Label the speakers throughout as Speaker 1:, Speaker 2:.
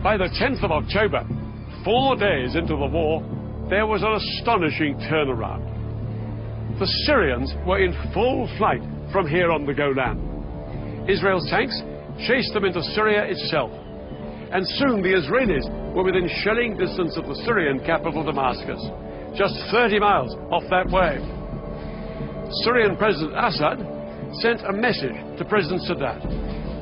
Speaker 1: By the 10th of October, 4 days into the war, there was an astonishing turnaround. The Syrians were in full flight from here on the Golan. Israel's tanks chased them into Syria itself, and soon the Israelis were within shelling distance of the Syrian capital Damascus, just 30 miles off that way. Syrian President Assad sent a message to President Sadat,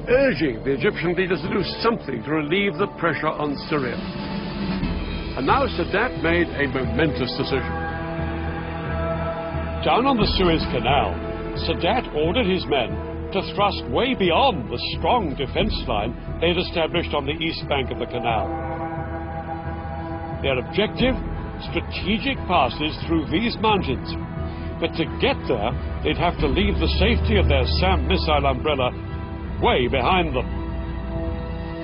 Speaker 1: urging the Egyptian leaders to do something to relieve the pressure on Syria. And now Sadat made a momentous decision. Down on the Suez Canal, Sadat ordered his men to thrust way beyond the strong defense line they had established on the east bank of the canal. Their objective, strategic passes through these mountains. But to get there, they'd have to leave the safety of their SAM missile umbrella way behind them.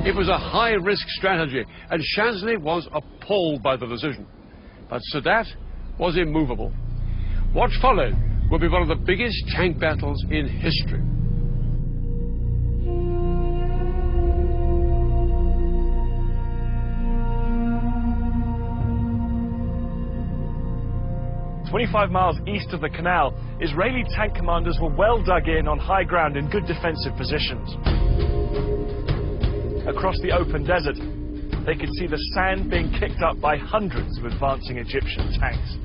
Speaker 1: It was a high-risk strategy, and Shazli was appalled by the decision. But Sadat was immovable. What followed will be one of the biggest tank battles in history.
Speaker 2: "25 miles east of the canal, Israeli tank commanders were well dug in on high ground in good defensive positions. Across the open desert, they could see the sand being kicked up by hundreds of advancing Egyptian tanks.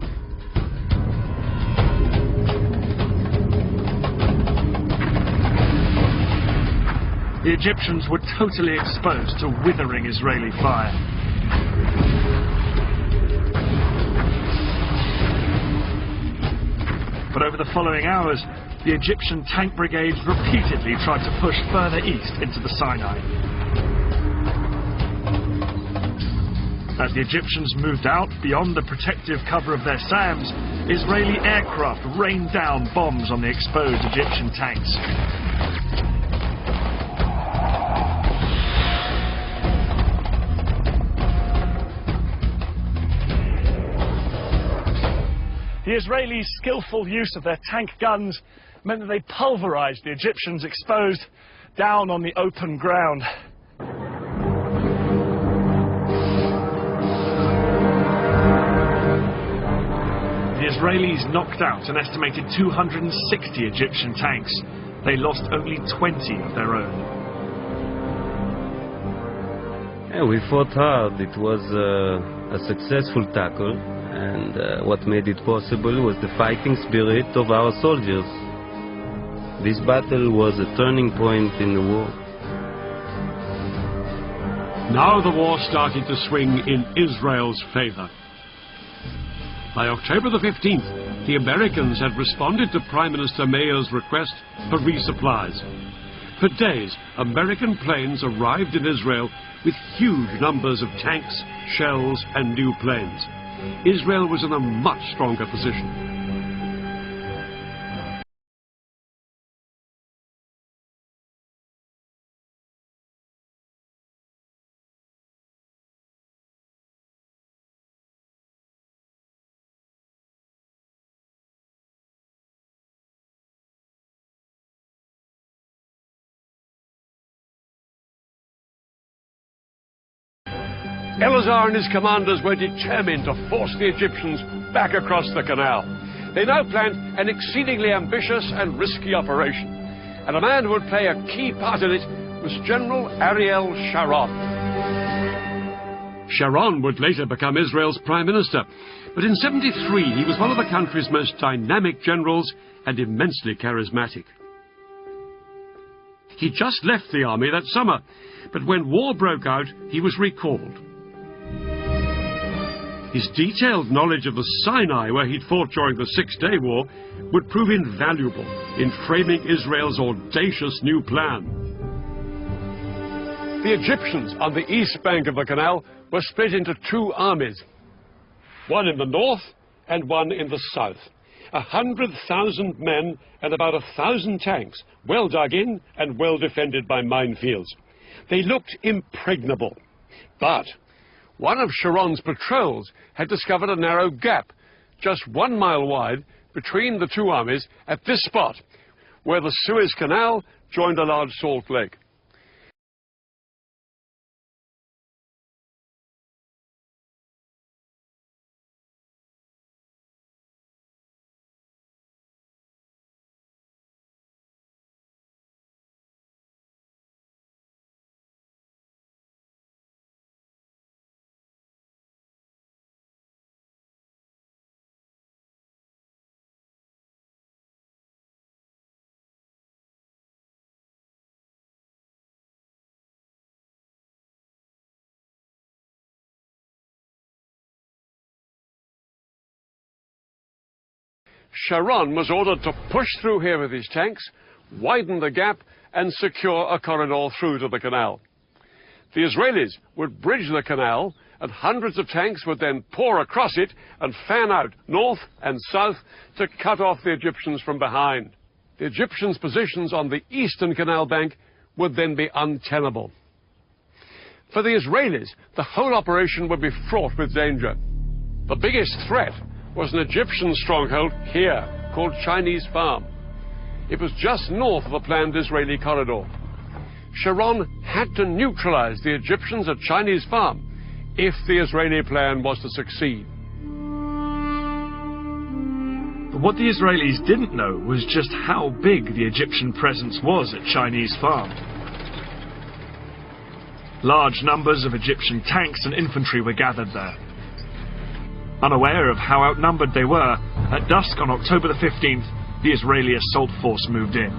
Speaker 2: The Egyptians were totally exposed to withering Israeli fire. But over the following hours, the Egyptian tank brigades repeatedly tried to push further east into the Sinai. As the Egyptians moved out beyond the protective cover of their SAMs, Israeli aircraft rained down bombs on the exposed Egyptian tanks. The Israelis' skillful use of their tank guns meant that they pulverized the Egyptians exposed down on the open ground. The Israelis knocked out an estimated 260 Egyptian tanks. They lost only 20 of their own.
Speaker 3: Yeah, we fought hard. It was a successful tackle, and what made it possible was the fighting spirit of our soldiers. This battle was a turning point in the war.
Speaker 1: Now the war started to swing in Israel's favor. By October the 15th, the Americans had responded to Prime Minister Mayer's request for resupplies. For days, American planes arrived in Israel with huge numbers of tanks, shells, and new planes. Israel was in a much stronger position. Elazar and his commanders were determined to force the Egyptians back across the canal. They now planned an exceedingly ambitious and risky operation, and a man who would play a key part in it was General Ariel Sharon. Sharon would later become Israel's prime minister, but in '73 he was one of the country's most dynamic generals and immensely charismatic. He just left the army that summer, but when war broke out, he was recalled. His detailed knowledge of the Sinai, where he'd fought during the Six-Day War, would prove invaluable in framing Israel's audacious new plan. The Egyptians on the east bank of the canal were split into two armies, one in the north and one in the south. 100,000 men and about 1,000 tanks, well dug in and well defended by minefields. They looked impregnable, but one of Sharon's patrols had discovered a narrow gap, just 1 mile wide, between the two armies at this spot, where the Suez Canal joined a large salt lake. Sharon was ordered to push through here with his tanks, widen the gap, and secure a corridor through to the canal. The Israelis would bridge the canal, and hundreds of tanks would then pour across it and fan out north and south to cut off the Egyptians from behind. The Egyptians' positions on the eastern canal bank would then be untenable. For the Israelis, the whole operation would be fraught with danger. The biggest threat was an Egyptian stronghold here, called Chinese Farm. It was just north of the planned Israeli corridor. Sharon had to neutralize the Egyptians at Chinese Farm if the Israeli plan was to succeed.
Speaker 2: But what the Israelis didn't know was just how big the Egyptian presence was at Chinese Farm. Large numbers of Egyptian tanks and infantry were gathered there. Unaware of how outnumbered they were, at dusk on October the 15th, the Israeli assault force moved in.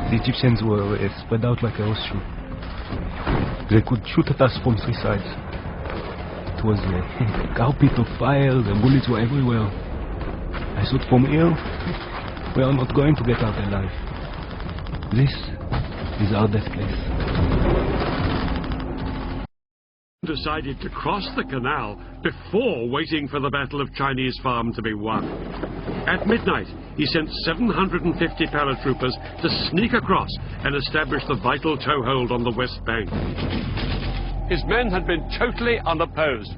Speaker 4: The Egyptians were spread out like a horseshoe. They could shoot at us from three sides. It was a carpet of fire, the bullets were everywhere. I thought, from here, we are not going to get out alive. This is our death place.
Speaker 1: Decided to cross the canal before waiting for the Battle of Chinese Farm to be won. At midnight, he sent 750 paratroopers to sneak across and establish the vital toehold on the west bank. His men had been totally unopposed.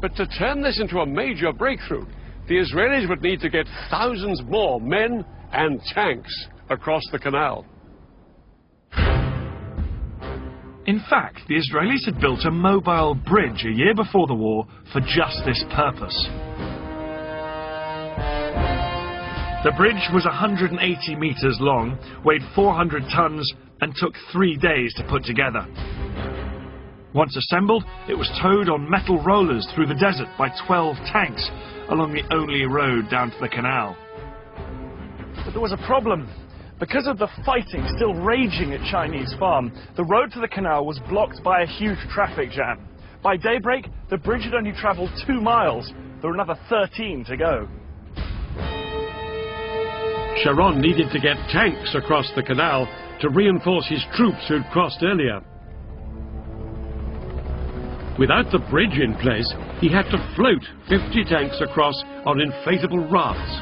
Speaker 1: But to turn this into a major breakthrough, the Israelis would need to get thousands more men and tanks across the canal.
Speaker 2: In fact, the Israelis had built a mobile bridge a year before the war for just this purpose. The bridge was 180 meters long, weighed 400 tons, and took 3 days to put together. Once assembled, it was towed on metal rollers through the desert by 12 tanks along the only road down to the canal.
Speaker 5: But there was a problem. Because of the fighting still raging at Chinese Farm, the road to the canal was blocked by a huge traffic jam. By daybreak, the bridge had only travelled 2 miles. There were another 13 to go.
Speaker 1: Sharon needed to get tanks across the canal to reinforce his troops who'd crossed earlier. Without the bridge in place, he had to float 50 tanks across on inflatable rafts.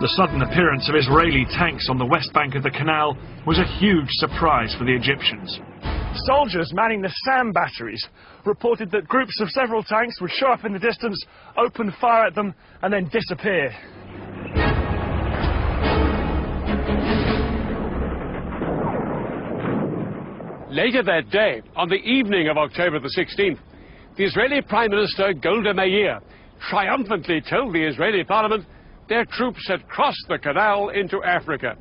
Speaker 2: The sudden appearance of Israeli tanks on the west bank of the canal was a huge surprise for the Egyptians.
Speaker 5: Soldiers manning the SAM batteries reported that groups of several tanks would show up in the distance, open fire at them, and then disappear.
Speaker 1: Later that day, on the evening of October the 16th, the Israeli Prime Minister Golda Meir triumphantly told the Israeli parliament their troops had crossed the canal into Africa.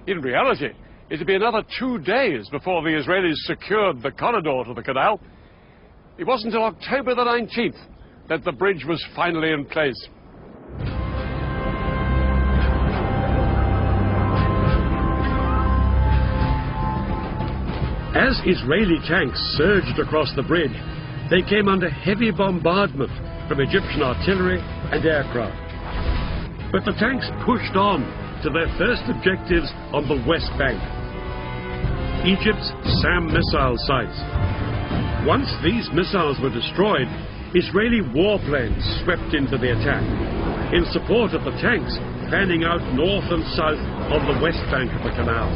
Speaker 1: In reality, it would be another 2 days before the Israelis secured the corridor to the canal. It wasn't until October the 19th that the bridge was finally in place. As Israeli tanks surged across the bridge, they came under heavy bombardment from Egyptian artillery and aircraft. But the tanks pushed on to their first objectives on the west bank, Egypt's SAM missile sites. Once these missiles were destroyed, Israeli warplanes swept into the attack, in support of the tanks fanning out north and south on the west bank of the canal.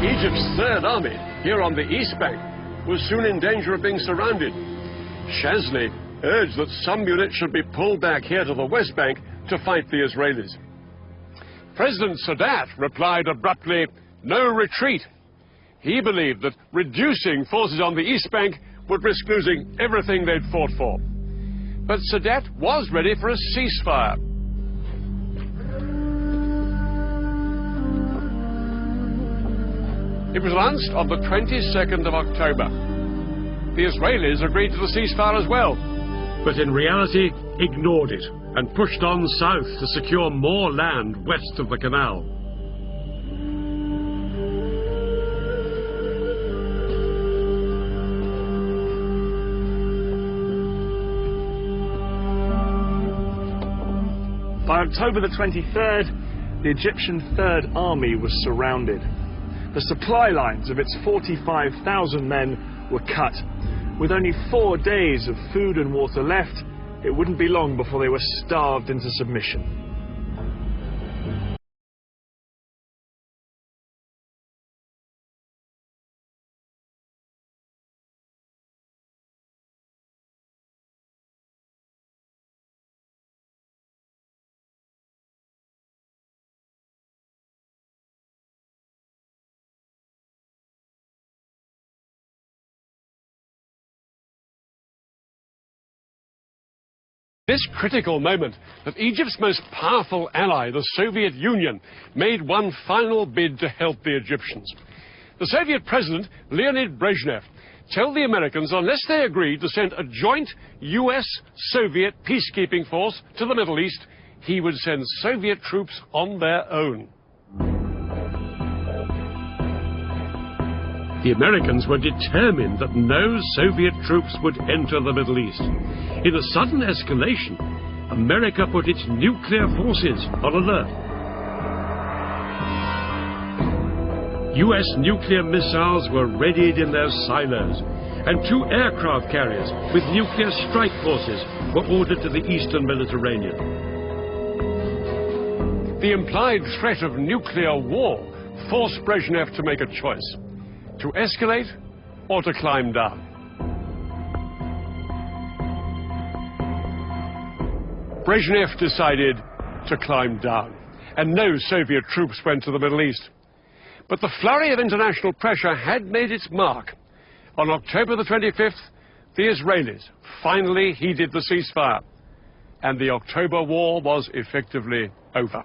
Speaker 1: Egypt's Third Army, here on the east bank, was soon in danger of being surrounded. Shazli urged that some units should be pulled back here to the west bank to fight the Israelis. President Sadat replied abruptly, "No retreat." He believed that reducing forces on the east bank would risk losing everything they'd fought for. But Sadat was ready for a ceasefire. It was announced on the 22nd of October. The Israelis agreed to the ceasefire as well, but in reality ignored it and pushed on south to secure more land west of the canal.
Speaker 5: October the 23rd, the Egyptian Third Army was surrounded. The supply lines of its 45,000 men were cut. With only 4 days of food and water left, it wouldn't be long before they were starved into submission.
Speaker 1: This critical moment that Egypt's most powerful ally, the Soviet Union, made one final bid to help the Egyptians. The Soviet president, Leonid Brezhnev, told the Americans unless they agreed to send a joint US-Soviet peacekeeping force to the Middle East, he would send Soviet troops on their own. The Americans were determined that no Soviet troops would enter the Middle East. In a sudden escalation, America put its nuclear forces on alert. US nuclear missiles were readied in their silos, and 2 aircraft carriers with nuclear strike forces were ordered to the eastern Mediterranean. The implied threat of nuclear war forced Brezhnev to make a choice: to escalate or to climb down. Brezhnev decided to climb down, and no Soviet troops went to the Middle East. But the flurry of international pressure had made its mark. On October the 25th, the Israelis finally heeded the ceasefire, and the October War was effectively over.